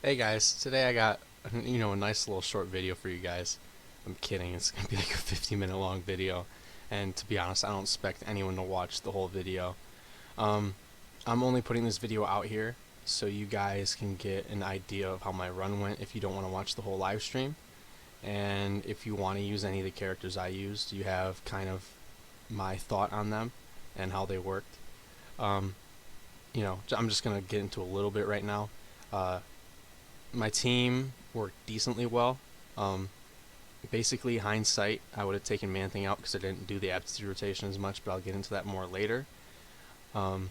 Hey guys, today I got a nice little short video for you guys. I'm kidding, it's gonna be like a 50-minute long video, and to be honest, I don't expect anyone to watch the whole video. Um, I'm only putting this video out here so you guys can get an idea of how my run went if you don't want to watch the whole live stream, and if you want to use any of the characters I used, you have kind of my thought on them and how they worked. Um, I'm just gonna get into a little bit right now. Uh, my team worked decently well. Um, Basically, hindsight, I would have taken Man-Thing out because I didn't do the aptitude rotation as much, but I'll get into that more later. Um,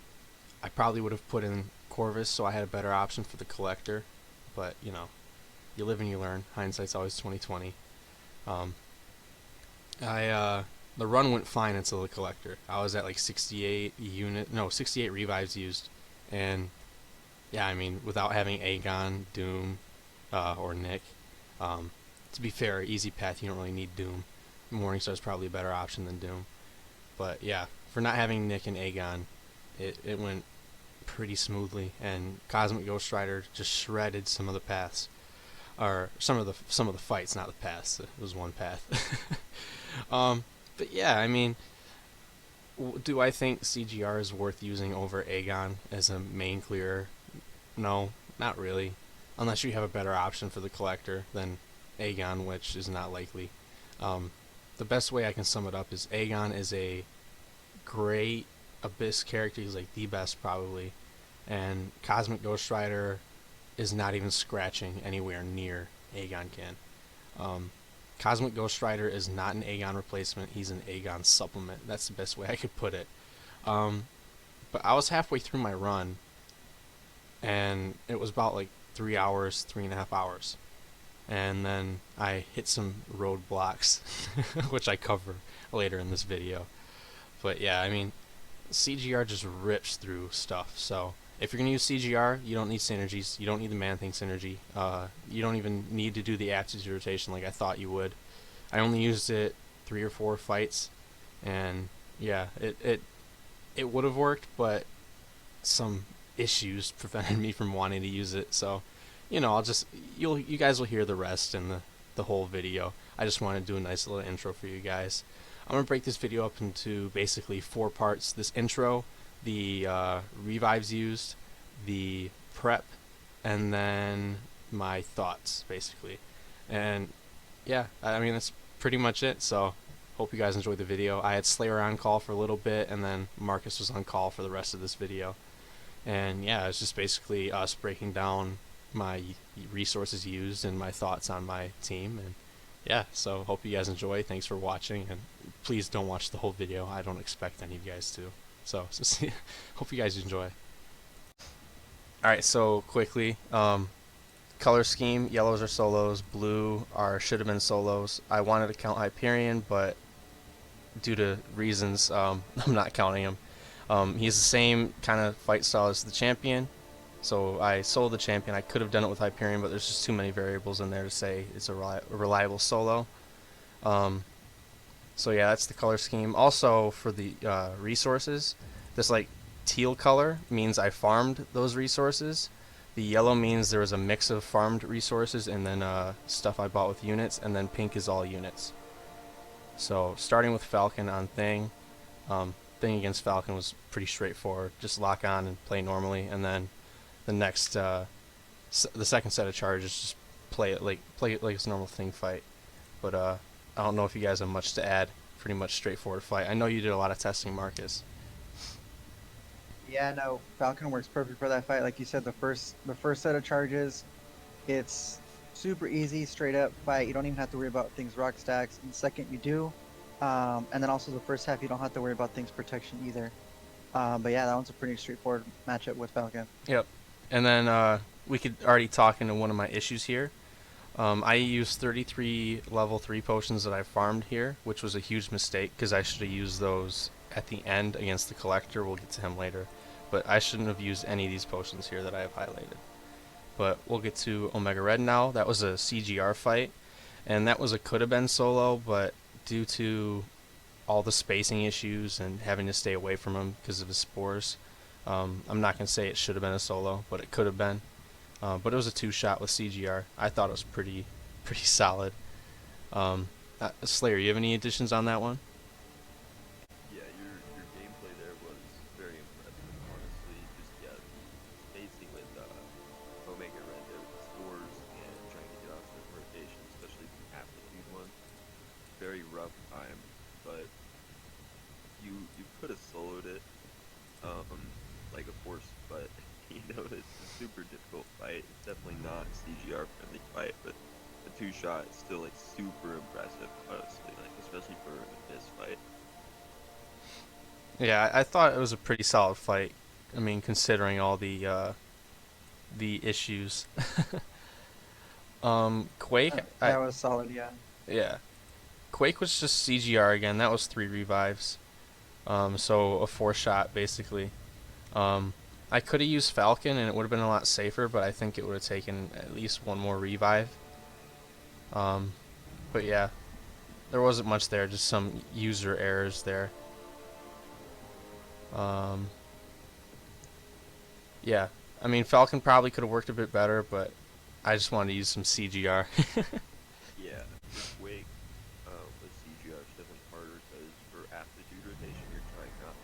I probably would have put in Corvus, so I had a better option for the collector. But you live and you learn. Hindsight's always 20/20. Um, the run went fine until the collector. I was at like 68 revives used, and yeah, I mean, without having Aegon, Doom, or Nick. Um, to be fair, easy path, you don't really need Doom. Morningstar's probably a better option than Doom. But yeah, for not having Nick and Aegon, it went pretty smoothly, and Cosmic Ghost Rider just shredded some of the paths, or some of the fights, not the paths. It was one path. But yeah, I mean, do I think CGR is worth using over Aegon as a main clearer? No, not really. Unless you have a better option for the collector than Aegon, which is not likely. The best way I can sum it up is Aegon is a great Abyss character. He's like the best probably. And Cosmic Ghost Rider is not even scratching anywhere near Aegon can. Cosmic Ghost Rider is not an Aegon replacement. He's an Aegon supplement. That's the best way I could put it. But I was halfway through my run, and it was about like 3 hours, 3.5 hours. And then I hit some roadblocks, which I cover later in this video. But yeah, I mean, CGR just rips through stuff. So if you're going to use CGR, you don't need synergies. You don't need the Man-Thing synergy. You don't even need to do the aptitude rotation like I thought you would. I only used it 3 or 4 fights, and yeah, it would have worked, but some issues prevented me from wanting to use it. So you guys will hear the rest in the whole video. I just want to do a nice little intro for you guys. I'm gonna break this video up into basically 4 parts: this intro, the revives used, the prep, and then my thoughts basically. And yeah, I mean, that's pretty much it. So hope you guys enjoyed the video. I had Slayer on call for a little bit, and then Marcus was on call for the rest of this video. And yeah, it's just basically us breaking down my resources used and my thoughts on my team. And yeah, so hope you guys enjoy. Thanks for watching, and please don't watch the whole video. I don't expect any of you guys to. So see, hope you guys enjoy. Alright, so quickly, color scheme: yellows are solos, blue are should have been solos. I wanted to count Hyperion, but due to reasons, I'm not counting him. He's the same kind of fight style as the champion, so I sold the champion. I could have done it with Hyperion, but there's just too many variables in there to say it's a reliable solo. So yeah, that's the color scheme. Also, for the resources, this like teal color means I farmed those resources. The yellow means there was a mix of farmed resources and then stuff I bought with units, and then pink is all units. So starting with Falcon on Thing, Thing against Falcon was pretty straightforward. Just lock on and play normally, and then the next, the second set of charges, just play it like it's a normal Thing fight. But I don't know if you guys have much to add. Pretty much straightforward fight. I know you did a lot of testing, Marcus. Yeah, no, Falcon works perfect for that fight. Like you said, the first set of charges, it's super easy, straight up fight. You don't even have to worry about things rock stacks. And the second you do, and then also the first half, you don't have to worry about things protection either. But yeah, that one's a pretty straightforward matchup with Falcon. Yep. And then we could already talk into one of my issues here. I used 33 level 3 potions that I farmed here, which was a huge mistake because I should have used those at the end against the collector. We'll get to him later. But I shouldn't have used any of these potions here that I have highlighted. But we'll get to Omega Red now. That was a CGR fight, and that was a could have been solo, but due to all the spacing issues and having to stay away from him because of his spores, I'm not going to say it should have been a solo, but it could have been. but it was a two-shot with CGR. I thought it was pretty solid. Slayer, you have any additions on that one? Yeah, your gameplay there was very impressive, honestly. Just yeah, the spacing with Omega Red there with the spores and trying to get off the rotation, especially the aptitude one. Very rough time, but you could have soloed it, like of course, but it's a super difficult fight. It's definitely not a CGR friendly fight, but the two shot is still like super impressive, honestly, like especially for this fight. Yeah, I thought it was a pretty solid fight. I mean, considering all the issues. Quake, That was solid, yeah. yeah, Quake was just CGR again. That was 3 revives. So a 4 shot basically. Um, I could have used Falcon and it would have been a lot safer, but I think it would have taken at least one more revive. Um, but yeah, there wasn't much there, just some user errors there. Um, yeah, I mean Falcon probably could have worked a bit better, but I just wanted to use some CGR. Yeah, for Quake, with CGR, it's definitely harder because for aptitude rotation, you're trying not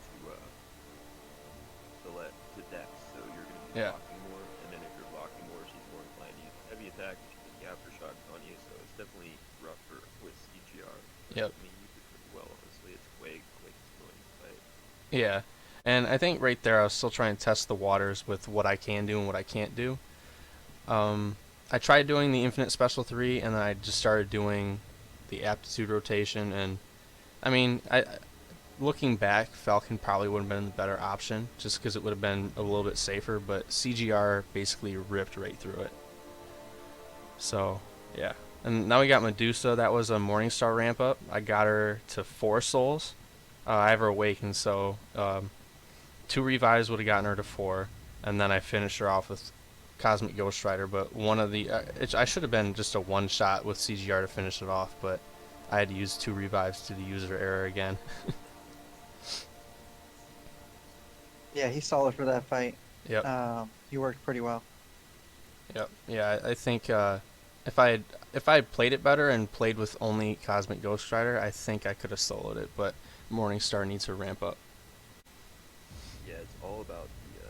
to let to dex, so you're going to be Yeah. blocking more, and then if you're blocking more, she's more inclined to use heavy attack, which can get aftershocks on you, so it's definitely rougher with CGR. But Yep. I mean, you did pretty well, honestly. It's Quake. Quake is going to fight. Yeah. And I think right there I was still trying to test the waters with what I can do and what I can't do. Um, I tried doing the infinite special 3 and then I just started doing the aptitude rotation and I mean, looking back, Falcon probably would have been the better option just because it would have been a little bit safer, but CGR basically ripped right through it. So, yeah. And now we got Medusa. That was a Morningstar ramp up. I got her to 4 souls. I have her awakened, so 2 revives would have gotten her to 4. And then I finished her off with Cosmic Ghost Rider. But one of the. I should have been just a 1 shot with CGR to finish it off, but I had to use 2 revives to the user error again. Yeah, he's solid for that fight. Yep. He worked pretty well. Yep. Yeah, I think if I had played it better and played with only Cosmic Ghost Rider, I think I could have soloed it. But Morningstar needs to ramp up. Yeah, it's all about the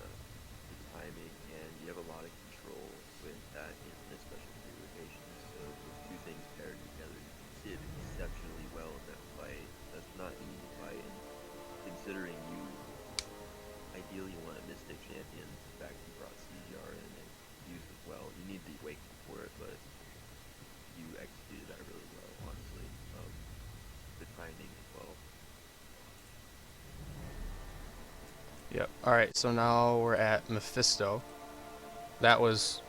timing, and you have a lot of control with that infinite special three rotation. So those two things paired together, you did exceptionally well in that fight. That's not an easy fight, and considering you ideally want a Mystic champion, the fact you brought CGR in and used it well, you need the awakening for it, but you executed that really well, honestly. The timing as well. Yep. All right. So now we're at Mephisto. That was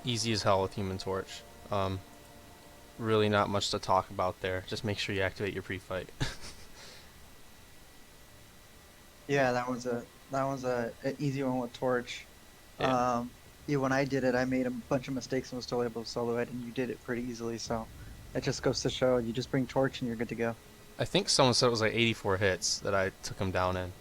easy as hell with Human Torch. Um, really not much to talk about there. Just make sure you activate your pre-fight. Yeah, that was a an easy one with Torch. Yeah. Um, yeah, when I did it, I made a bunch of mistakes and was still able to solo it, and you did it pretty easily. So it just goes to show you just bring Torch and you're good to go. I think someone said it was like 84 hits that I took him down in.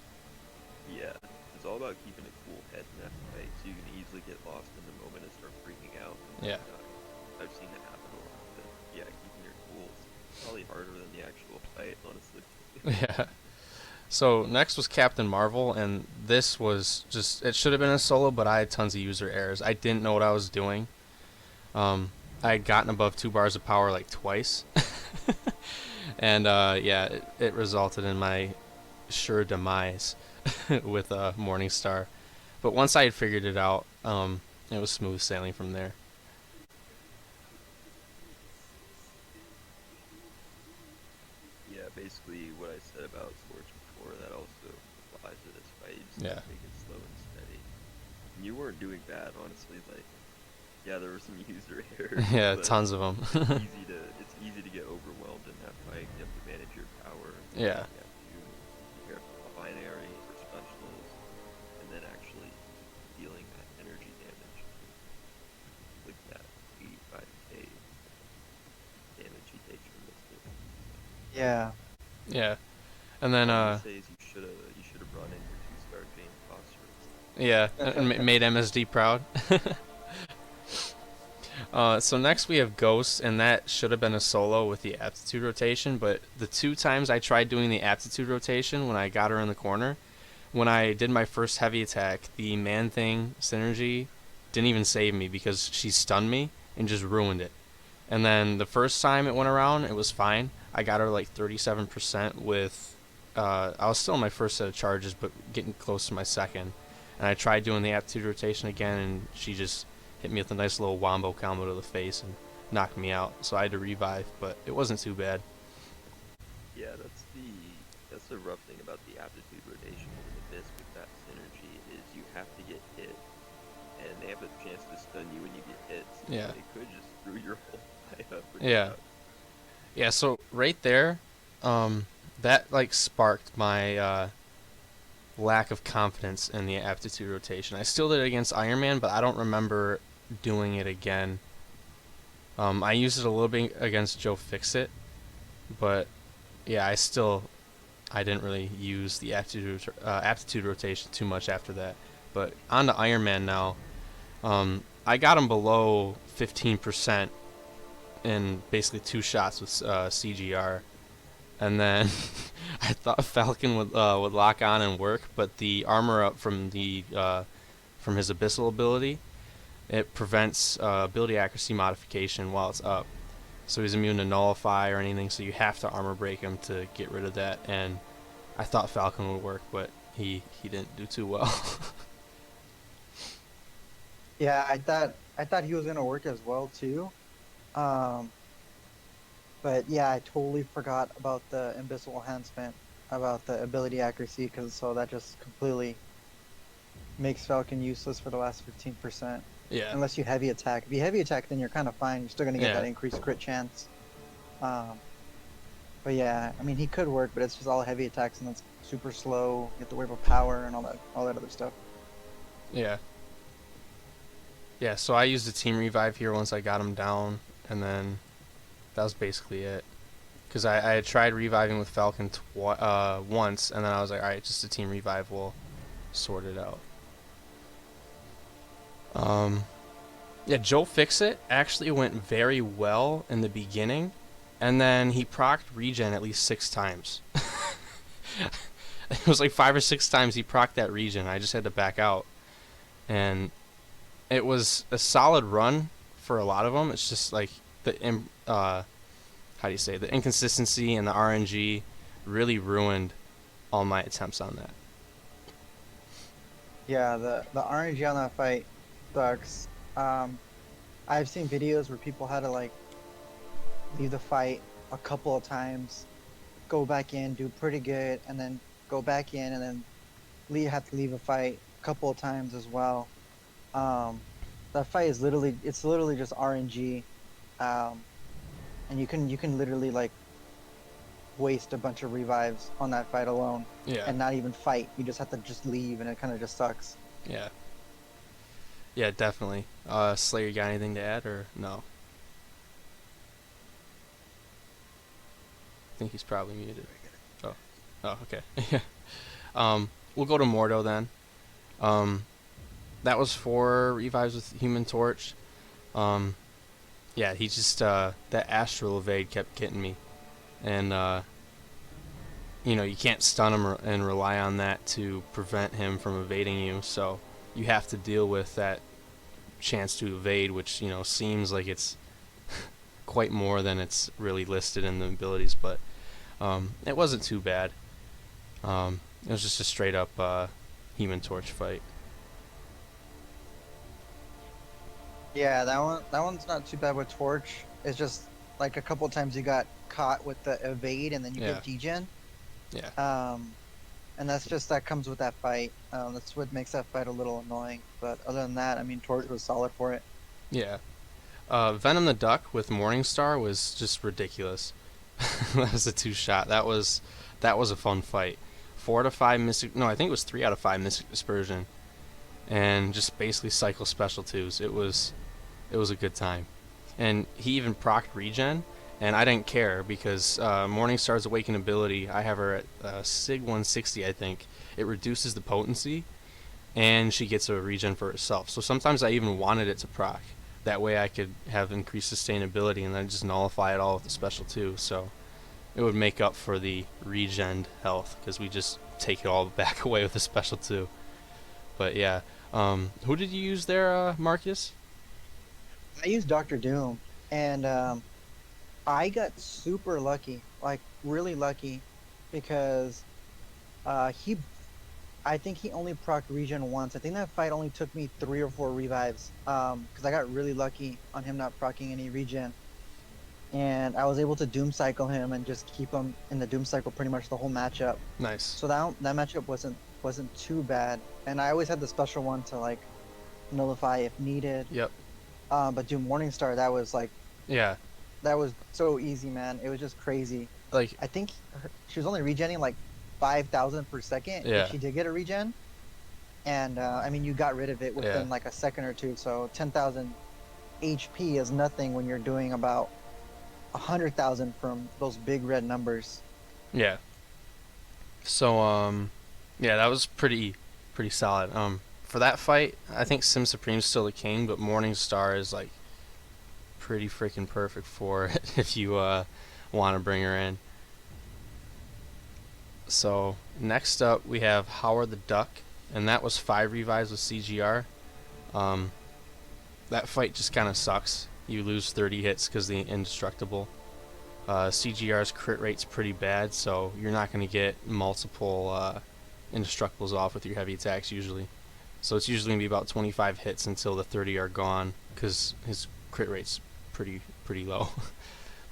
Yeah, it's all about keeping a cool head in that fight, so you can easily get lost in the moment and start freaking out and Yeah. dying. I've seen it happen a lot, but yeah, keeping your cool is probably harder than the actual fight, honestly. Yeah. So next was Captain Marvel, and this was just it should have been a solo, but I had tons of user errors. I didn't know what I was doing. I had gotten above 2 bars of power like twice, and yeah, it resulted in my sure demise with Morningstar. But once I had figured it out, it was smooth sailing from there. Yeah, basically what I said about Scorch before, that also applies to this fight. You just need Yeah. to take it slow and steady. And you weren't doing bad, honestly. Like, yeah, there were some user errors, Yeah, but tons of them. it's easy to get overwhelmed in that fight. You have to manage your power. Yeah. You have to prepare for binary, for specials, and then actually dealing that energy damage. Look at that 85k damage he takes from this dude. Yeah, Yeah. And then All I'm gonna say is you should have brought in your 2-star Jane Phosphorus. yeah, and made MSD proud. So next we have Ghost, and that should have been a solo with the aptitude rotation, but the two times I tried doing the aptitude rotation when I got her in the corner, when I did my first heavy attack, the Man Thing synergy didn't even save me because she stunned me and just ruined it. And then the first time it went around, it was fine. I got her like 37% with. I was still in my first set of charges, but getting close to my second. And I tried doing the aptitude rotation again, and she just hit me with a nice little wombo combo to the face and knocked me out. So I had to revive, but it wasn't too bad. Yeah, that's the rough thing about the aptitude rotation with an abyss with that synergy is you have to get hit, and they have a chance to stun you when you get hit. So Yeah. they could just screw your whole fight up. Yeah. Yeah, so right there, that like sparked my lack of confidence in the aptitude rotation. I still did it against Iron Man, but I don't remember doing it again. I used it a little bit against Joe Fixit, but yeah, I didn't really use the aptitude rotation too much after that. But on to Iron Man now. I got him below 15% in basically 2 shots with CGR, and then I thought Falcon would lock on and work, but the armor up from his abyssal ability, it prevents ability accuracy modification while it's up. So he's immune to nullify or anything, so you have to armor break him to get rid of that. And I thought Falcon would work, but he didn't do too well. Yeah, I thought he was gonna work as well too. Um, but yeah, I totally forgot about the abyssal enhancement, about the ability accuracy, because so that just completely makes Falcon useless for the last 15%. Yeah. Unless you heavy attack. If you heavy attack, then you're kind of fine. You're still gonna get Yeah. that increased crit chance. Um, but yeah, I mean he could work, but it's just all heavy attacks and it's super slow. You have to worry about power and all that other stuff. Yeah. Yeah, so I used a team revive here once I got him down, and then that was basically it. Because I had tried reviving with Falcon once, and then I was like, alright, just a team revive will sort it out. Yeah, Joe Fixit actually went very well in the beginning, and then he procced regen at least 6 times. It was like 5 or 6 times he procced that regen. I just had to back out. And it was a solid run for a lot of them. It's just like the the inconsistency and the RNG really ruined all my attempts on that. Yeah, the RNG on that fight sucks. I've seen videos where people had to like leave the fight a couple of times, go back in, do pretty good, and then go back in, and then have to leave a fight a couple of times as well. That fight is literally just RNG, and you can literally like waste a bunch of revives on that fight alone, Yeah. and not even fight. You just have to just leave, and it kind of just sucks. Yeah. Yeah, definitely. Slayer, you got anything to add or no? I think he's probably muted. Oh. Oh, okay. We'll go to Mordo then. That was 4 revives with Human Torch. Yeah, he just that astral evade kept getting me, and you can't stun him and rely on that to prevent him from evading you. So you have to deal with that chance to evade, which seems like it's quite more than it's really listed in the abilities, but it wasn't too bad. It was just a straight up Human Torch fight. Yeah, that one's not too bad with Torch. It's just like a couple times you got caught with the evade and then you Yeah. get degen. Yeah. And that comes with that fight. That's what makes that fight a little annoying. But other than that, I mean, Torch was solid for it. Yeah. Venom the Duck with Morningstar was just ridiculous. That was a 2-shot. That was a fun fight. 4 out of 5 Mystic. No, I think it was 3 out of 5 Mystic Dispersion, and just basically cycle special 2s. It was a good time, and he even procced regen, and I didn't care because Morningstar's Awaken ability, I have her at Sig 160, I think. It reduces the potency, and she gets a regen for herself. So sometimes I even wanted it to proc, that way I could have increased sustainability and then just nullify it all with the special 2. So it would make up for the regen health because we just take it all back away with the special 2. But yeah, who did you use there, Marcus? I used Doctor Doom, and I got super lucky, like really lucky, because he I think he only procced regen once. I think that fight only took me 3 or 4 revives. Because I got really lucky on him not proccing any regen, and I was able to doom cycle him and just keep him in the doom cycle pretty much the whole matchup. Nice. So that matchup wasn't too bad, and I always had the special one to like nullify if needed. Yep. But Doom Morningstar, that was like Yeah. that was so easy, man. It was just crazy. Like, I think she was only regenning like 5,000 per second Yeah. if she did get a regen. And I mean, you got rid of it within Yeah. like a second or two. So 10,000 HP is nothing when you're doing about 100,000 from those big red numbers. yeah. So, yeah, that was pretty solid. For that fight, I think Sim Supreme's still the king, but Morningstar is like pretty freaking perfect for it if you want to bring her in. So next up we have Howard the Duck, and that was 5 revives with CGR. That fight just kind of sucks. You lose 30 hits because the indestructible. CGR's crit rate's pretty bad, so you're not going to get multiple indestructibles off with your heavy attacks usually. So it's usually going to be about 25 hits until the 30 are gone, because his crit rate's pretty low.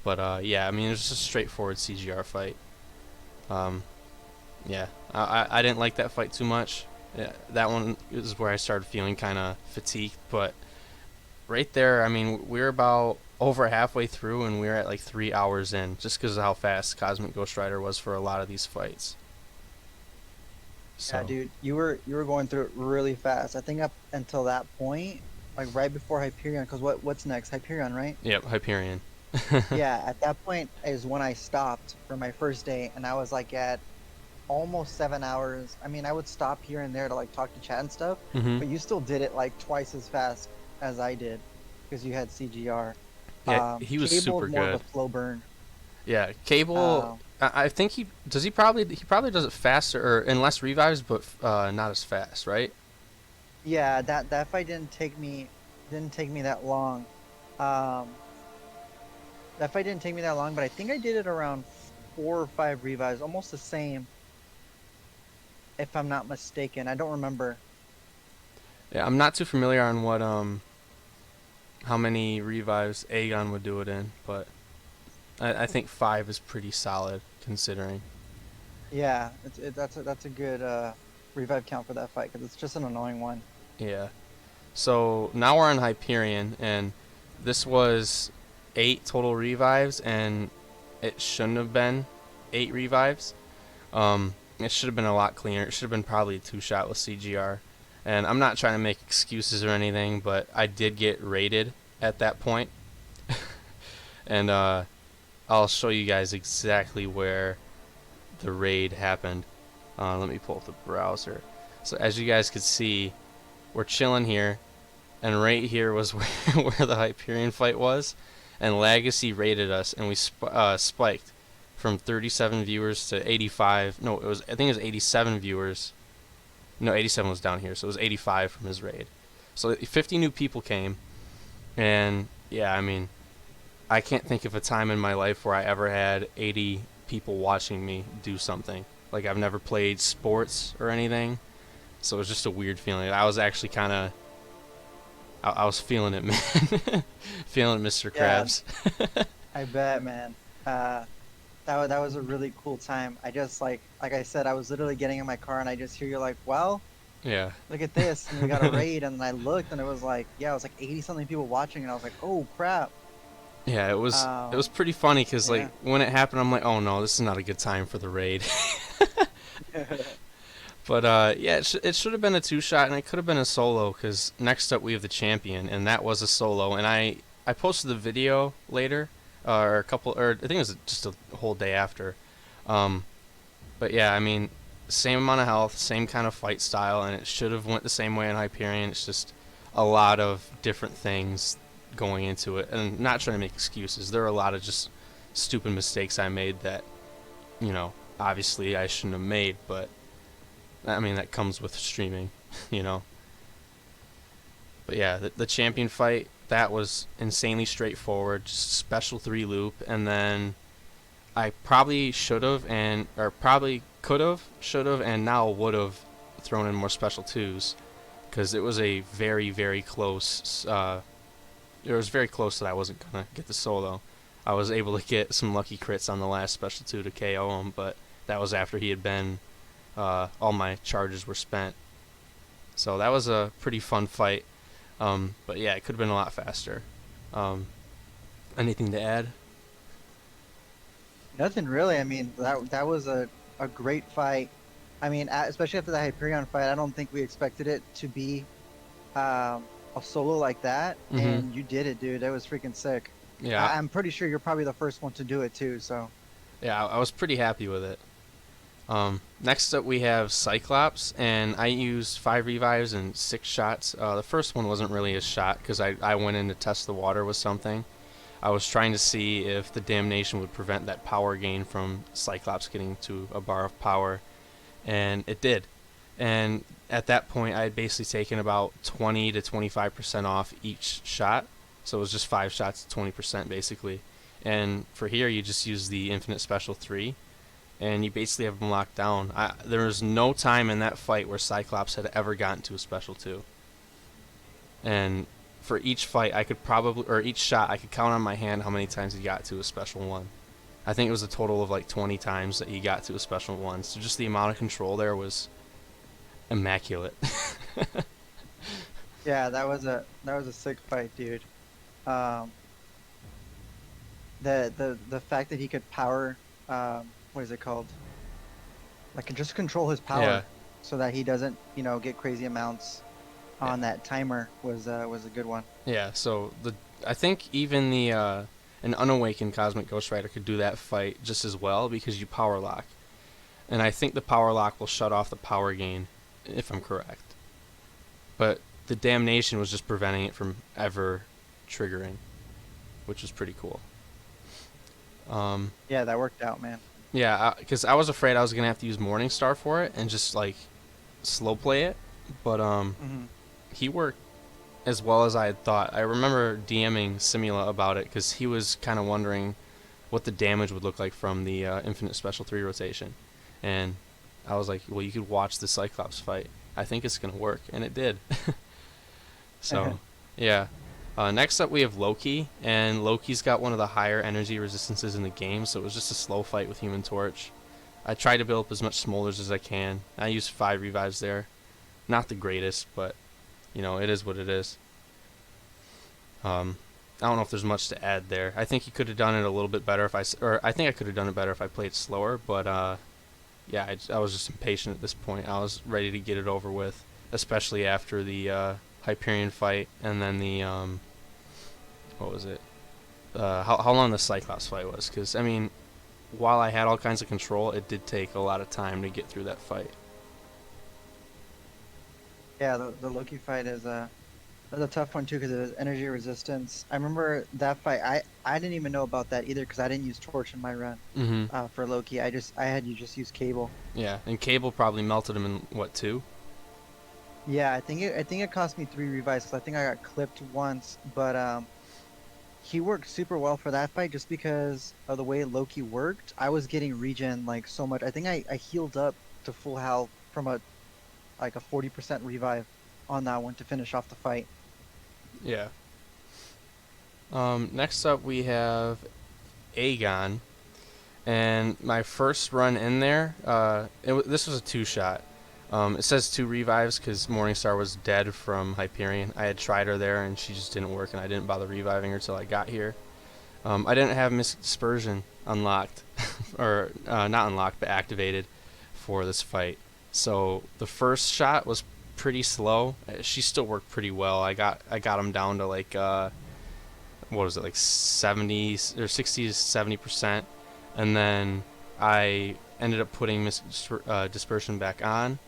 But yeah, I mean, it's just a straightforward CGR fight. Yeah, I didn't like that fight too much. Yeah, that one is where I started feeling kind of fatigued, but right there, I mean, we're about over halfway through, and we're at like 3 hours in, just because of how fast Cosmic Ghost Rider was for a lot of these fights. So, Yeah, dude, you were going through it really fast. I think up until that point, like right before Hyperion, because what's next? Hyperion, right? Yep, Hyperion. Yeah, at that point is when I stopped for my first day, and I was like at almost 7 hours. I mean, I would stop here and there to like talk to chat and stuff, Hmm. but you still did it like twice as fast as I did because you had CGR. Yeah, he was Cable's super more good. of a slow burn. Yeah, Cable. Um, I think he probably does it faster or in less revives, but not as fast, right? Yeah, that fight didn't take me that long. Um, that fight didn't take me that long, but I think I did it around 4 or 5 revives, almost the same, if I'm not mistaken. I don't remember. Yeah, I'm not too familiar on what how many revives Aegon would do it in, but I think 5 is pretty solid considering. Yeah, that's a good revive count for that fight because it's just an annoying one. Yeah. So now we're on Hyperion, and this was 8 total revives, and it shouldn't have been 8 revives. It should have been a lot cleaner. It should have been probably a 2-shot with CGR. And I'm not trying to make excuses or anything, but I did get raided at that point. And I'll show you guys exactly where the raid happened. Let me pull up the browser. So as you guys could see, we're chilling here, and right here was where the Hyperion fight was, and Legacy raided us, and we spiked from 37 viewers to 85. No, I think it was 87 viewers. No, 87 was down here, so it was 85 from his raid. So 50 new people came, and yeah, I mean, I can't think of a time in my life where I ever had 80 people watching me do something. Like, I've never played sports or anything, so it was just a weird feeling. I was actually kind of, I was feeling it, man. Feeling it, Mr. Yeah. Krabs. I bet, man. That was a really cool time. I just like I said, I was literally getting in my car and I just hear you like, well, Yeah. look at this, and we got a raid, and I looked and it was like, yeah, it was like 80 something people watching, and I was like, oh crap. Yeah, it was pretty funny because yeah. like when it happened, I'm like, oh no, this is not a good time for the raid. But yeah, it should have been a 2-shot, and it could have been a solo, because next up we have the champion, and that was a solo. And I posted the video later, or I think it was just a whole day after. But yeah, I mean, same amount of health, same kind of fight style, and it should have went the same way in Hyperion. It's just a lot of different things going into it, and not trying to make excuses. There are a lot of just stupid mistakes I made that, obviously I shouldn't have made, but I mean, that comes with streaming, you know. But yeah, the champion fight, that was insanely straightforward, just special 3 loop, and then I probably should have or probably could have, should have, and now would have thrown in more special 2s, because it was a very, very close, it was very close that I wasn't going to get the solo. I was able to get some lucky crits on the last special 2 to KO him, but that was after he had been, all my charges were spent. So that was a pretty fun fight. But yeah, it could have been a lot faster. Anything to add? Nothing really. I mean, that was a great fight. I mean, especially after the Hyperion fight, I don't think we expected it to be a solo like that, and you did it, dude. That was freaking sick. Yeah. I'm pretty sure you're probably the first one to do it too. So Yeah, I was pretty happy with it. Next up we have Cyclops, and I used 5 revives and 6 shots. The first one wasn't really a shot because I went in to test the water with something. I was trying to see if the damnation would prevent that power gain from Cyclops getting to a bar of power, and it did. And at that point I had basically taken about 20 to 25% off each shot, so it was just 5 shots at 20% basically. And for here you just use the infinite special 3, and you basically have them locked down. There was no time in that fight where Cyclops had ever gotten to a special 2. And for each fight, each shot, I could count on my hand how many times he got to a special 1. I think it was a total of like 20 times that he got to a special 1. So just the amount of control there was immaculate. yeah, that was a sick fight, dude. The fact that he could power, what is it called? Like, just control his power, Yeah. so that he doesn't, get crazy amounts on that timer was a good one. Yeah, so I think even an unawakened Cosmic Ghost Rider could do that fight just as well, because you power lock. And I think the power lock will shut off the power gain, if I'm correct. But the damnation was just preventing it from ever triggering, which was pretty cool. Yeah, that worked out, man. Yeah, because I was afraid I was going to have to use Morningstar for it and just, like, slow play it. But he worked as well as I had thought. I remember DMing Simula about it because he was kind of wondering what the damage would look like from the Infinite Special 3 rotation. And I was like, well, you could watch the Cyclops fight. I think it's going to work. And it did. So, yeah. Next up we have Loki, and Loki's got one of the higher energy resistances in the game, so it was just a slow fight with Human Torch. I tried to build up as much smolders as I can. I used 5 revives there. Not the greatest, but, it is what it is. I don't know if there's much to add there. I think you could have done it a little bit better I think I could have done it better if I played slower, but, yeah, I was just impatient at this point. I was ready to get it over with, especially after the, Hyperion fight, and then the what was it? How long the Cyclops fight was? Because I mean, while I had all kinds of control, it did take a lot of time to get through that fight. Yeah, the Loki fight is a tough one too because of his energy resistance. I remember that fight. I didn't even know about that either because I didn't use Torch in my run for Loki. I had you just use Cable. Yeah, and Cable probably melted him in what, 2? Yeah, I think it cost me 3 revives because I think I got clipped once, but he worked super well for that fight just because of the way Loki worked. I was getting regen like so much. I think I healed up to full health from a 40% revive on that one to finish off the fight. Yeah. Next up we have Aegon, and my first run in there, this was a 2-shot. It says 2 revives because Morningstar was dead from Hyperion. I had tried her there and she just didn't work, and I didn't bother reviving her till I got here. I didn't have Mystic Dispersion unlocked, or not unlocked, but activated for this fight. So the first shot was pretty slow. She still worked pretty well. I got him down to like what was it, like 70 or 60 to 70%, and then I ended up putting Mystic Dispersion back on,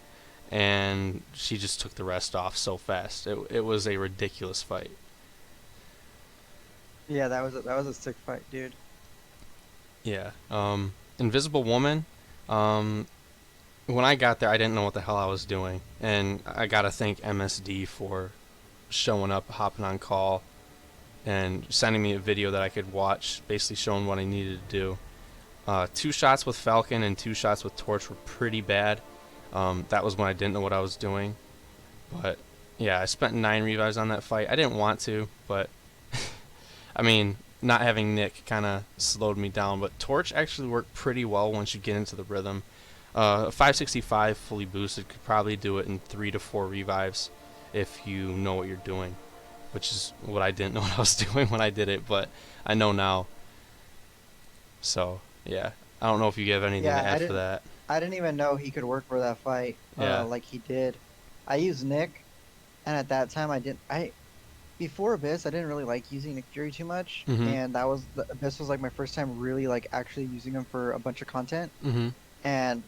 and she just took the rest off so fast. It was a ridiculous fight. Yeah, that was a sick fight, dude. Yeah. Invisible Woman. Um, when I got there, I didn't know what the hell I was doing, and I gotta thank MSD for showing up, hopping on call, and sending me a video that I could watch, basically showing what I needed to do. Two shots with Falcon and two shots with Torch were pretty bad. That was when I didn't know what I was doing. But yeah, I spent 9 revives on that fight. I didn't want to, but I mean, not having Nick kind of slowed me down. But Torch actually worked pretty well once you get into the rhythm. 565 fully boosted could probably do it in 3 to 4 revives if you know what you're doing, which is what I didn't know what I was doing when I did it, but I know now. So yeah, I don't know if you have anything to Yeah, add for that. I didn't even know he could work for that fight, Yeah. like he did. I used Nick, and at that time I before Abyss I didn't really like using Nick Fury too much, Mhm. and Abyss was like my first time really like actually using him for a bunch of content. Mhm. And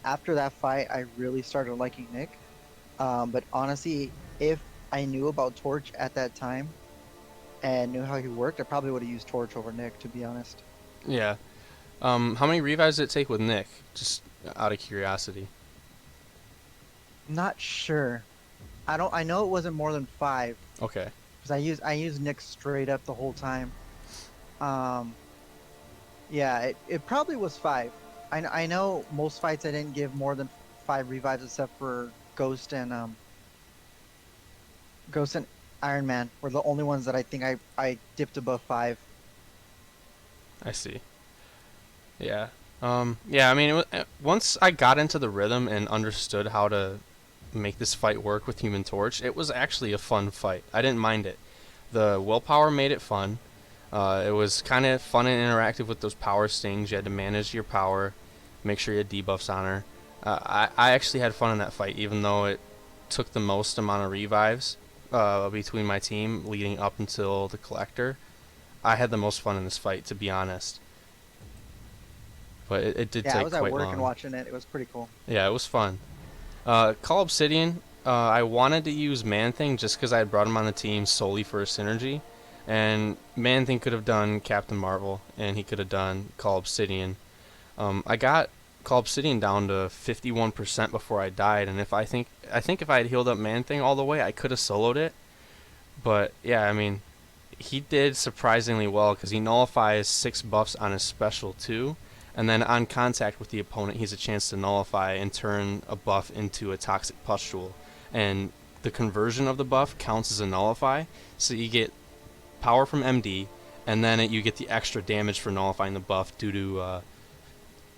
after that fight, I really started liking Nick. But honestly, if I knew about Torch at that time and knew how he worked, I probably would have used Torch over Nick, to be honest. Yeah. How many revives did it take with Nick? Just out of curiosity. Not sure. I know it wasn't more than five Okay. because I used Nick straight up the whole time. Um, yeah, it probably was five. I know most fights I didn't give more than five revives except for Ghost and Iron Man were the only ones that I think I dipped above five. I see. Yeah. Yeah. I mean, once I got into the rhythm and understood how to make this fight work with Human Torch, it was actually a fun fight. I didn't mind it. The willpower made it fun. It was kind of fun and interactive with those power stings. You had to manage your power, make sure you had debuffs on her. I actually had fun in that fight, even though it took the most amount of revives between my team leading up until the collector. I had the most fun in this fight, to be honest. But it did Yeah, I take was at quite work and long. watching it. It was pretty cool. Yeah, it was fun. Call Obsidian, I wanted to use Man Thing just because I had brought him on the team solely for a synergy. And Man Thing could have done Captain Marvel, and he could have done Call Obsidian. I got Call Obsidian down to 51% before I died, and I think if I had healed up Man Thing all the way, I could have soloed it. But yeah, I mean, he did surprisingly well because he nullifies 6 buffs on his special too, and then on contact with the opponent, he has a chance to nullify and turn a buff into a toxic pustule, and the conversion of the buff counts as a nullify, so you get power from MD, and then you get the extra damage for nullifying the buff due to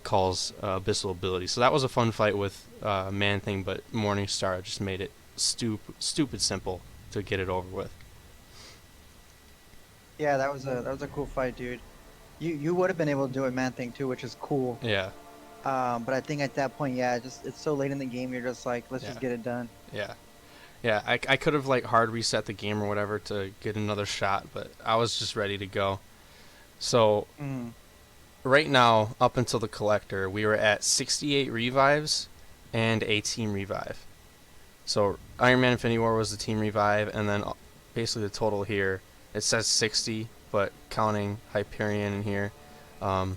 Call's abyssal ability. So that was a fun fight with Man Thing, but Morningstar just made it stupid simple to get it over with. Yeah, that was a cool fight, dude. You would have been able to do a man thing too, which is cool. Yeah, But I think at that point, yeah, just it's so late in the game, you're just like, let's yeah, just get it done. yeah. Yeah, I could have like hard reset the game or whatever to get another shot, but I was just ready to go. So Mm. right now, up until the collector, we were at 68 revives and a team revive. So Iron Man Infinity War was the team revive, and then basically the total here, it says 60, but counting Hyperion in here, um,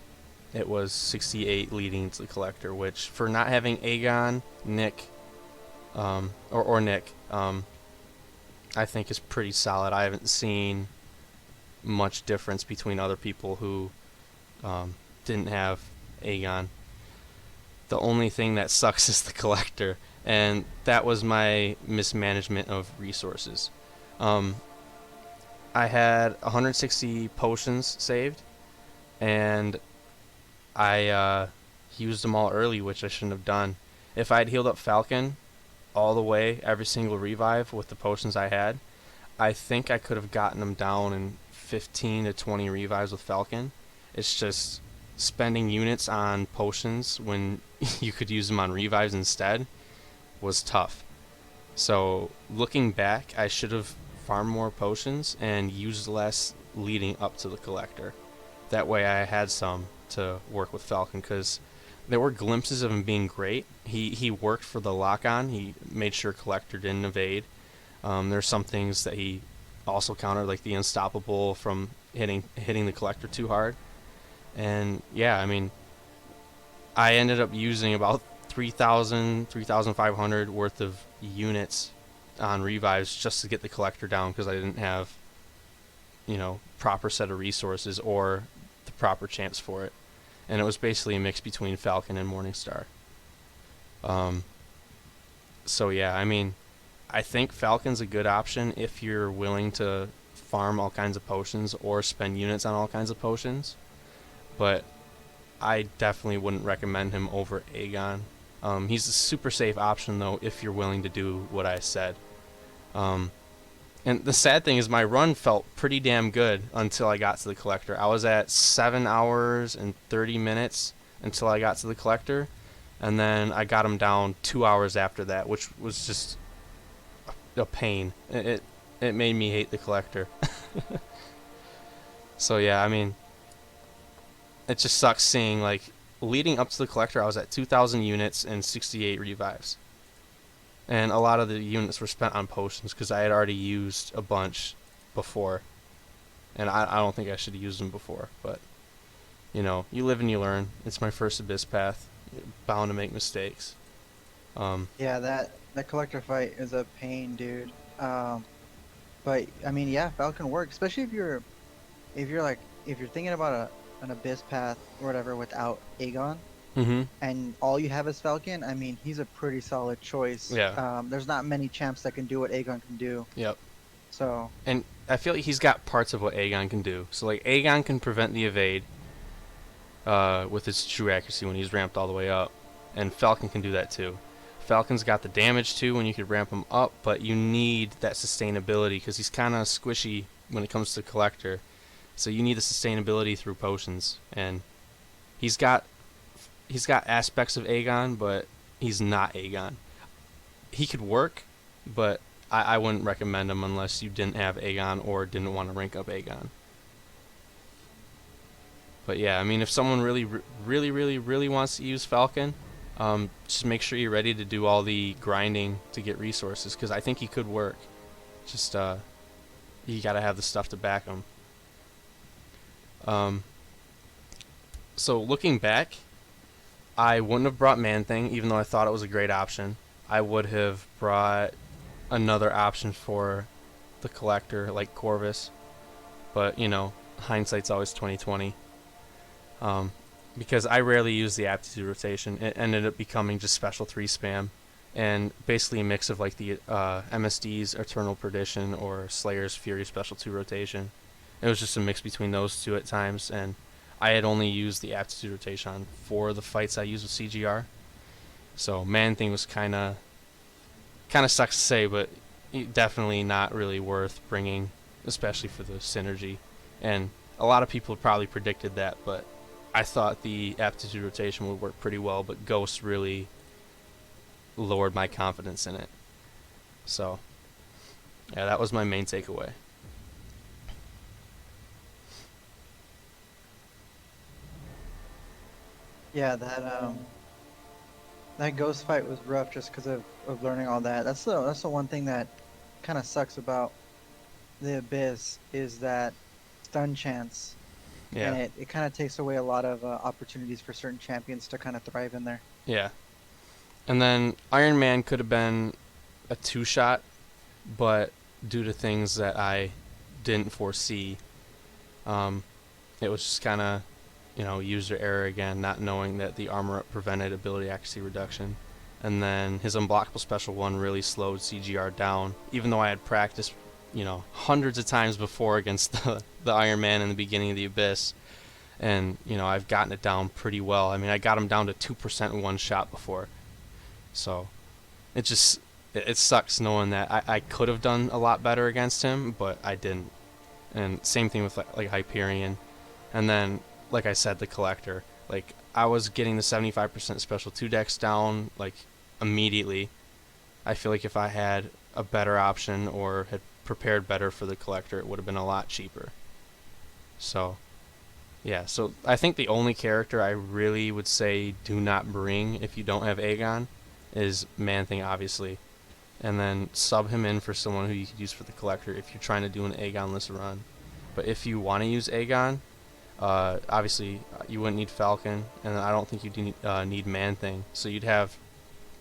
it was 68 leading to the collector, which for not having Aegon, Nick, or Nick, I think is pretty solid. I haven't seen much difference between other people who didn't have Aegon. The only thing that sucks is the collector, and that was my mismanagement of resources. Um, I had 160 potions saved, and I used them all early, which I shouldn't have done. If I had healed up Falcon all the way, every single revive with the potions I had, I think I could have gotten him down in 15 to 20 revives with Falcon. It's just spending units on potions when you could use them on revives instead was tough. So looking back, I should have farmed more potions and used less leading up to the collector. That way I had some to work with Falcon because there were glimpses of him being great. He worked for the lock on. He made sure collector didn't evade. There's some things that he also countered, like the unstoppable from hitting the collector too hard. And yeah, I mean, I ended up using about 3,000, 3,500 worth of units on revives just to get the collector down because I didn't have, proper set of resources or the proper champs for it. And it was basically a mix between Falcon and Morningstar. So yeah, I mean, I think Falcon's a good option if you're willing to farm all kinds of potions or spend units on all kinds of potions. But I definitely wouldn't recommend him over Aegon. He's a super safe option though if you're willing to do what I said. And the sad thing is my run felt pretty damn good until I got to the collector. I was at 7 hours and 30 minutes until I got to the collector. And then I got him down 2 hours after that, which was just a pain. It made me hate the collector. So yeah, I mean, it just sucks seeing, like, leading up to the collector, I was at 2,000 units and 68 revives. And a lot of the units were spent on potions because I had already used a bunch before. And I don't think I should have used them before. But, you live and you learn. It's my first Abyss Path. You're bound to make mistakes. Yeah, that collector fight is a pain, dude. But I mean, yeah, Falcon works, especially if you're thinking about an Abyss Path or whatever without Aegon. Mm-hmm. And all you have is Falcon, I mean, he's a pretty solid choice. Yeah. There's not many champs that can do what Aegon can do. Yep. So. And I feel like he's got parts of what Aegon can do. So, like, Aegon can prevent the evade with his true accuracy when he's ramped all the way up. And Falcon can do that too. Falcon's got the damage too when you could ramp him up, but you need that sustainability because he's kind of squishy when it comes to Collector. So you need the sustainability through potions. And he's got aspects of Aegon, but he's not Aegon. He could work, but I wouldn't recommend him unless you didn't have Aegon or didn't want to rank up Aegon. But yeah, I mean, if someone really wants to use Falcon, just make sure you're ready to do all the grinding to get resources, because I think he could work. Just you gotta have the stuff to back him. So looking back, I wouldn't have brought Man-Thing, even though I thought it was a great option. I would have brought another option for the Collector, like Corvus. But, hindsight's always 20/20. Because I rarely use the aptitude rotation. It ended up becoming just special 3 spam. And basically a mix of like the MSD's Eternal Perdition or Slayer's Fury special 2 rotation. It was just a mix between those two at times, and I had only used the aptitude rotation for the fights I used with CGR. So Man-Thing was kind of sucks to say, but definitely not really worth bringing, especially for the synergy. And a lot of people probably predicted that, but I thought the aptitude rotation would work pretty well, but Ghost really lowered my confidence in it. So, yeah, that was my main takeaway. Yeah, that ghost fight was rough just because of learning all that. That's the one thing that kind of sucks about the Abyss is that stun chance. Yeah. And it kind of takes away a lot of opportunities for certain champions to kind of thrive in there. Yeah. And then Iron Man could have been a 2-shot, but due to things that I didn't foresee, it was just kind of, user error again, not knowing that the armor up prevented ability accuracy reduction. And then his unblockable special 1 really slowed CGR down, even though I had practiced, hundreds of times before against the Iron Man in the beginning of the Abyss. And, I've gotten it down pretty well. I mean, I got him down to 2% in one shot before. So, it sucks knowing that I could have done a lot better against him, but I didn't. And same thing with, like Hyperion. And then, like I said, the Collector. Like, I was getting the 75% special 2 decks down, like, immediately. I feel like if I had a better option or had prepared better for the Collector, it would have been a lot cheaper. So, yeah, so I think the only character I really would say do not bring if you don't have Aegon is Man-Thing, obviously. And then sub him in for someone who you could use for the Collector if you're trying to do an Aegon-less run. But if you want to use Aegon, obviously you wouldn't need Falcon, and I don't think you'd need Man Thing. So you'd have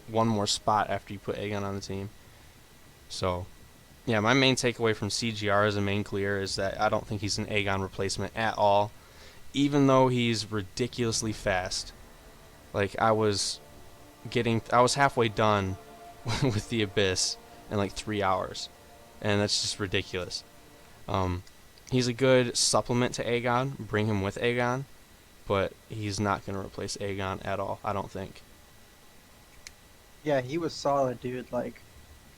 one more spot after you put Aegon on the team. So, yeah, my main takeaway from CGR as a main clear is that I don't think he's an Aegon replacement at all, even though he's ridiculously fast. Like, I was halfway done with the Abyss in like 3 hours, and that's just ridiculous. He's a good supplement to Aegon. Bring him with Aegon, but he's not going to replace Aegon at all, I don't think. Yeah, he was solid, dude. Like,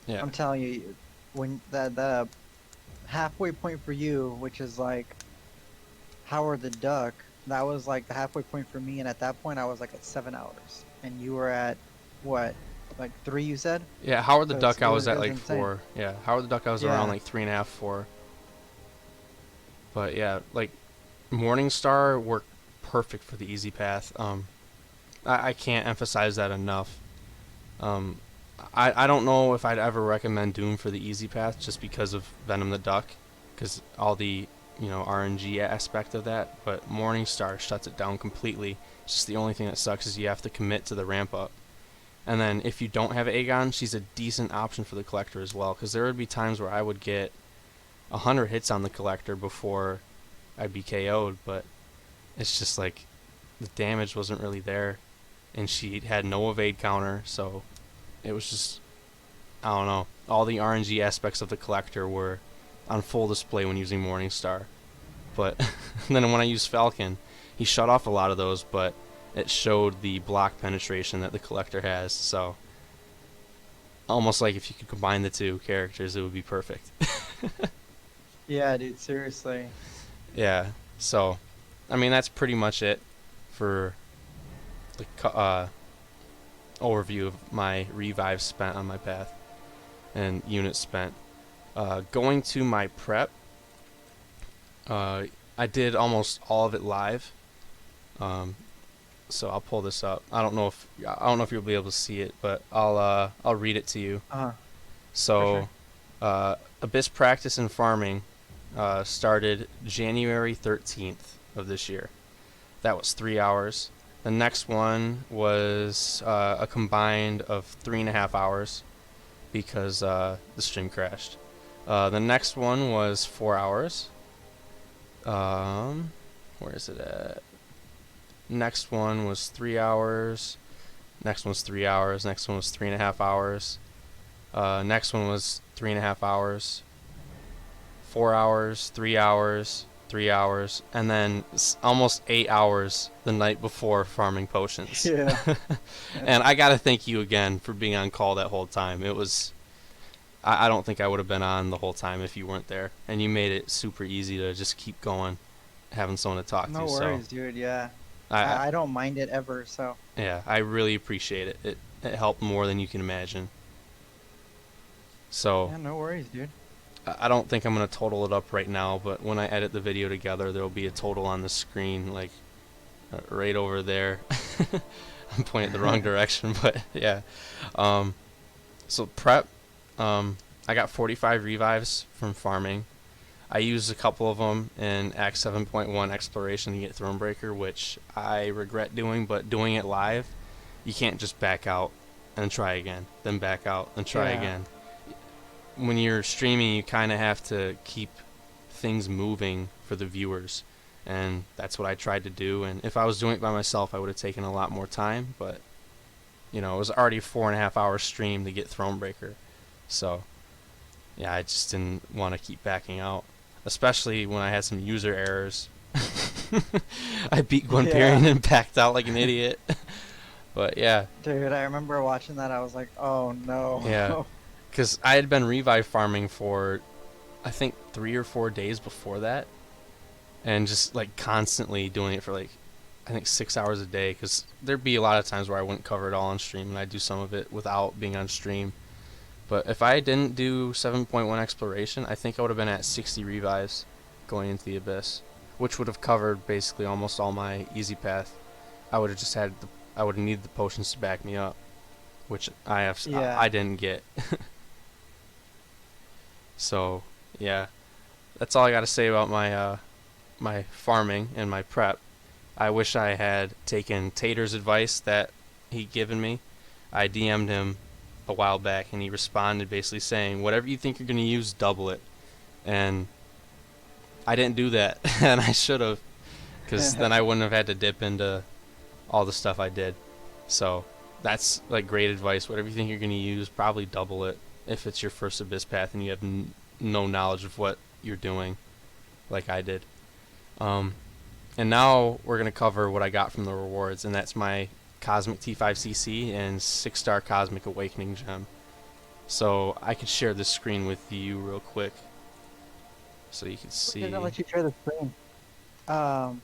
Yeah. I'm telling you, when the halfway point for you, which is like Howard the Duck, that was like the halfway point for me, and at that point I was like at 7 hours, and you were at what, like 3? You said? Yeah, Howard the So Duck, I was it at was like insane. 4. Yeah, Howard the Duck, I was around Yeah, like 3.5, 4. But yeah, like Morningstar worked perfect for the easy path. I can't emphasize that enough. Um, I don't know if I'd ever recommend Doom for the easy path just because of Venom the Duck, because all the RNG aspect of that. But Morningstar shuts it down completely. It's just the only thing that sucks is you have to commit to the ramp up. And then if you don't have Aegon, she's a decent option for the collector as well, because there would be times where I would get 100 hits on the collector before I'd be KO'd, but it's just like the damage wasn't really there, and she had no evade counter, so it was just, I don't know. All the RNG aspects of the collector were on full display when using Morningstar. But then when I used Falcon, he shut off a lot of those, but it showed the block penetration that the collector has, so almost like if you could combine the two characters, it would be perfect. yeah, dude. Seriously. Yeah, so, I mean, that's pretty much it for the overview of my revives spent on my path and units spent. Going to my prep, I did almost all of it live. So I'll pull this up. I don't know if you'll be able to see it, but I'll read it to you. For So, sure. Abyss practice and farming started January 13th of this year. That was 3 hours. The next one was a combined of 3.5 hours because the stream crashed. The next one was 4 hours. Where is it at? Next one was 3 hours. Next one was 3 hours. Next one was 3.5 hours. Next one was 3.5 hours. 4 hours, 3 hours, 3 hours, and then almost 8 hours the night before farming potions. Yeah. And I gotta thank you again for being on call that whole time. It was, I don't think I would have been on the whole time if you weren't there, and you made it super easy to just keep going, having someone to talk No to. worries, dude. Yeah. I I don't mind it ever. So yeah, I really appreciate it. It helped more than you can imagine. So yeah, no worries, dude. I don't think I'm going to total it up right now, but when I edit the video together, there will be a total on the screen, like right over there. I'm pointing the wrong direction, but yeah. So prep, I got 45 revives from farming. I used a couple of them in Act 7.1 Exploration to get Thronebreaker, which I regret doing, but doing it live, you can't just back out and try again, then back out and try Yeah. again. When you're streaming, you kind of have to keep things moving for the viewers, and that's what I tried to do. And if I was doing it by myself, I would have taken a lot more time, but it was already a 4.5 hour stream to get Thronebreaker, so yeah, I just didn't want to keep backing out, especially when I had some user errors. I beat Gwynperion Yeah. and backed out like an idiot. But yeah, Dude, I remember watching that. I was like, oh no. yeah. Because I had been revive farming for, I think, 3 or 4 days before that, and just like constantly doing it for like, I think 6 hours a day. Because there'd be a lot of times where I wouldn't cover it all on stream, and I'd do some of it without being on stream. But if I didn't do 7.1 exploration, I think I would have been at 60 revives going into the Abyss, which would have covered basically almost all my easy path. I would have just had I would have needed the potions to back me up, which Yeah. I didn't get. So, yeah, that's all I got to say about my farming and my prep. I wish I had taken Tater's advice that he'd given me. I DM'd him a while back, and he responded basically saying, "Whatever you think you're gonna use, double it." And I didn't do that, and I should have, because then I wouldn't have had to dip into all the stuff I did. So that's like great advice. Whatever you think you're gonna use, probably double it if it's your first abyss path and you have no knowledge of what you're doing, like I did. And now we're going to cover what I got from the rewards, and that's my Cosmic T5CC and 6-star Cosmic Awakening Gem. So I could share this screen with you real quick so you can see. I'll let you share the screen. How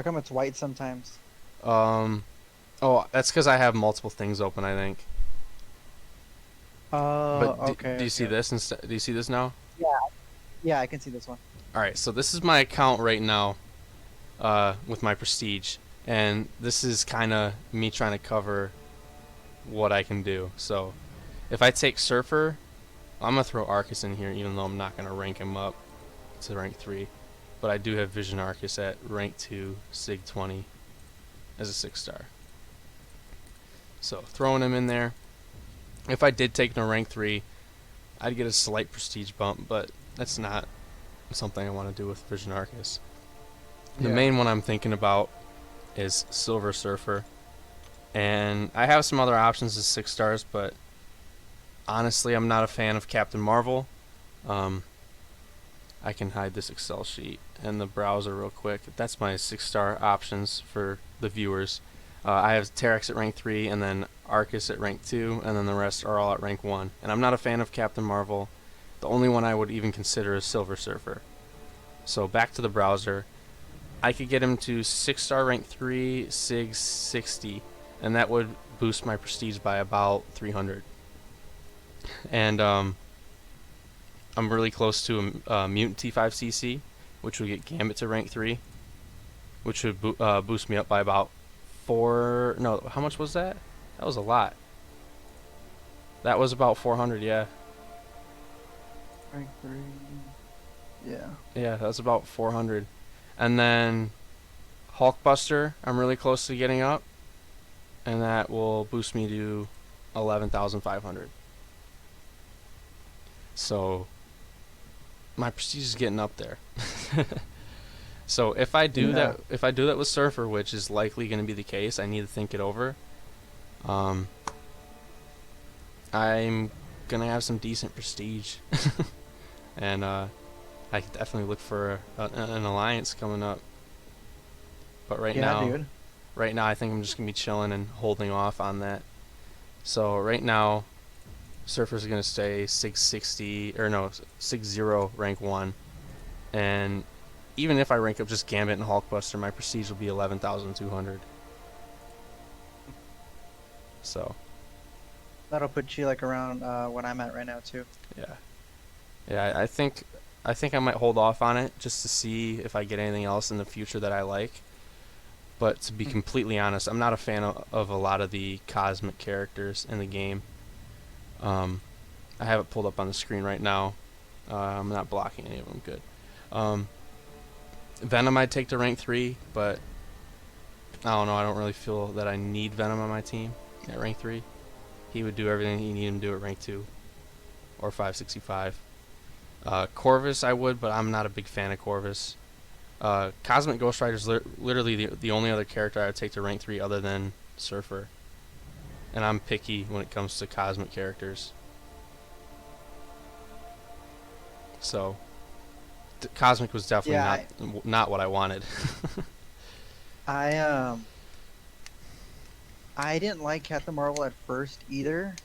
come it's white sometimes? Oh, that's because I have multiple things open, I think. Oh, But okay. do you see this instead? Do you see this now? Yeah, I can see this one. Alright, so this is my account right now with my prestige. And this is kind of me trying to cover what I can do. So if I take Surfer, I'm going to throw Arcus in here even though I'm not going to rank him up to rank 3. But I do have Vision Arcus at rank 2, Sig 20 as a 6-star. So throwing him in there. If I did take him to rank 3, I'd get a slight prestige bump, but that's not something I want to do with Vision Arcus. The main one I'm thinking about is Silver Surfer, and I have some other options as 6 stars, but honestly I'm not a fan of Captain Marvel. I can hide this Excel sheet and the browser real quick. That's my 6-star options for the viewers. I have Terex at rank 3, and then Arcus at rank 2, and then the rest are all at rank 1. And I'm not a fan of Captain Marvel. The only one I would even consider is Silver Surfer. So back to the browser. I could get him to 6-star rank 3, Sig 60, and that would boost my prestige by about 300. And I'm really close to a Mutant T5CC, which would get Gambit to rank 3, which would boost me up by about 4... No, how much was that? That was a lot. That was about 400, yeah. Rank 3. Yeah. Yeah, that was about 400. And then Hulkbuster, I'm really close to getting up, and that will boost me to 11,500. So my prestige is getting up there. So if I do that with Surfer, which is likely going to be the case, I need to think it over. I'm gonna have some decent prestige, and I could definitely look for an alliance coming up. But right now I think I'm just gonna be chilling and holding off on that. So right now, Surfer's gonna stay Sig 60 or no Sig 0 rank 1, and even if I rank up just Gambit and Hulkbuster, my prestige will be 11,200. So that'll put you like around what I'm at right now too. Yeah, I think I might hold off on it just to see if I get anything else in the future that I like. But to be completely honest, I'm not a fan of a lot of the cosmic characters in the game. I have it pulled up on the screen right now. I'm not blocking any of them. Good. Venom I'd take to rank 3, but I don't know. I don't really feel that I need Venom on my team at rank 3. He would do everything you need him to do at rank 2 or 565. Corvus I would, but I'm not a big fan of Corvus. Cosmic Ghost Rider is literally the only other character I would take to rank 3 other than Surfer. And I'm picky when it comes to cosmic characters. So Cosmic was definitely not what I wanted. I didn't like Captain Marvel at first either,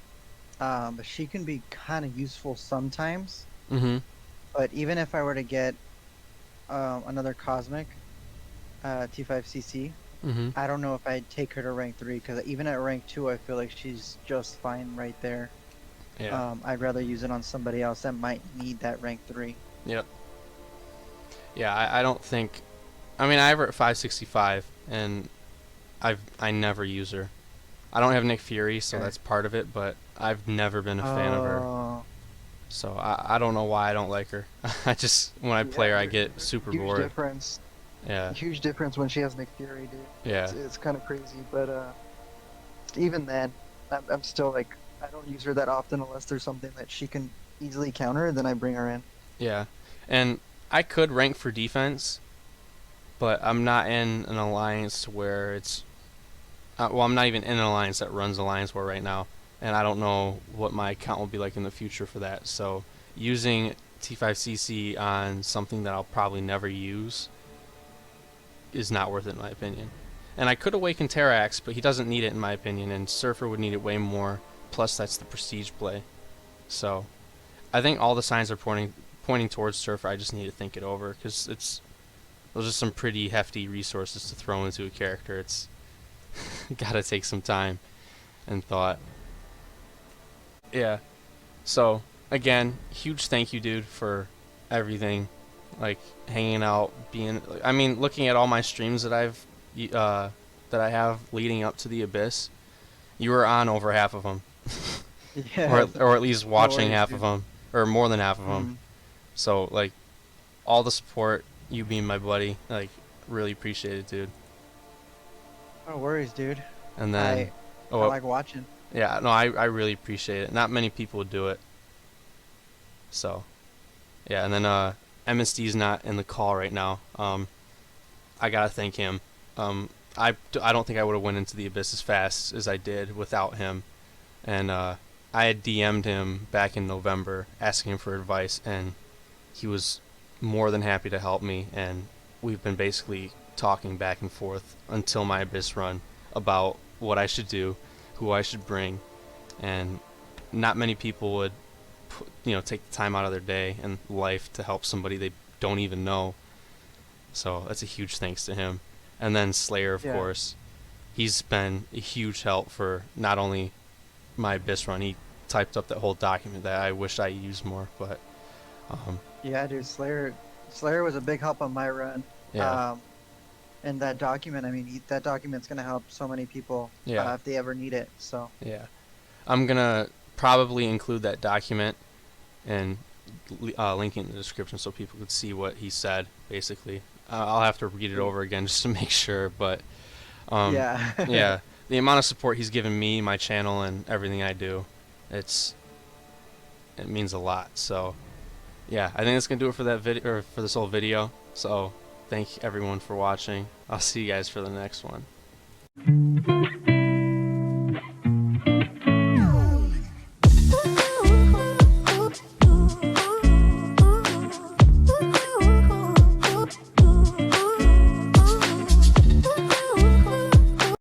but she can be kind of useful sometimes. But even if I were to get another Cosmic T5CC, I don't know if I'd take her to rank 3, because even at rank 2 I feel like she's just fine right there. Yeah. I'd rather use it on somebody else that might need that rank 3. Yep. Yeah, I don't think... I mean, I have her at 565, and I never use her. I don't have Nick Fury, so that's part of it, but I've never been a fan of her. So I don't know why I don't like her. I just when I play her, I get super Huge bored. difference. Yeah, Huge difference when she has Nick Fury, dude. yeah, It's kind of crazy, but even then, I'm still like I don't use her that often unless there's something that she can easily counter. Then I bring her in. yeah. And I could rank for defense, but I'm not in an alliance where it's. Well, I'm not even in an alliance that runs Alliance War right now, and I don't know what my account will be like in the future for that. So using T5CC on something that I'll probably never use is not worth it in my opinion. And I could awaken Terrax, but he doesn't need it in my opinion, and Surfer would need it way more. Plus, that's the prestige play. So I think all the signs are pointing towards Surfer. I just need to think it over because it's those are some pretty hefty resources to throw into a character. It's gotta take some time and thought. Yeah. So again, huge thank you, dude, for everything. Like hanging out, being. I mean, looking at all my streams that that I have leading up to the Abyss, you were on over half of them, Yeah, or at least no watching worries, half of dude. them, or more than half of them. Mm, So like all the support, you being my buddy, like really appreciate it, dude. no worries, dude. And then, I I oh like watching. yeah, no, I really appreciate it. Not many people would do it. So yeah, and then MSD's not in the call right now. I gotta thank him. I don't think I would have went into the Abyss as fast as I did without him. And I had DM'd him back in November asking him for advice, and he was more than happy to help me. And we've been basically talking back and forth until my Abyss run about what I should do, who I should bring, and not many people would, take the time out of their day and life to help somebody they don't even know. So that's a huge thanks to him. And then Slayer, of Yeah, course, he's been a huge help for not only my Abyss run. He typed up that whole document that I wish I used more, but yeah, dude. Slayer was a big help on my run. yeah, Um, and that document, I mean, that document's gonna help so many people yeah, if they ever need it. So yeah. I'm gonna probably include that document and link it in the description so people could see what he said. Basically, I'll have to read it sweet. over again just to make sure. But Yeah. yeah, the amount of support he's given me, my channel, and everything I do, it's it means a lot. So yeah, I think that's gonna do it for that video or for this whole video. So thank everyone for watching. I'll see you guys for the next one.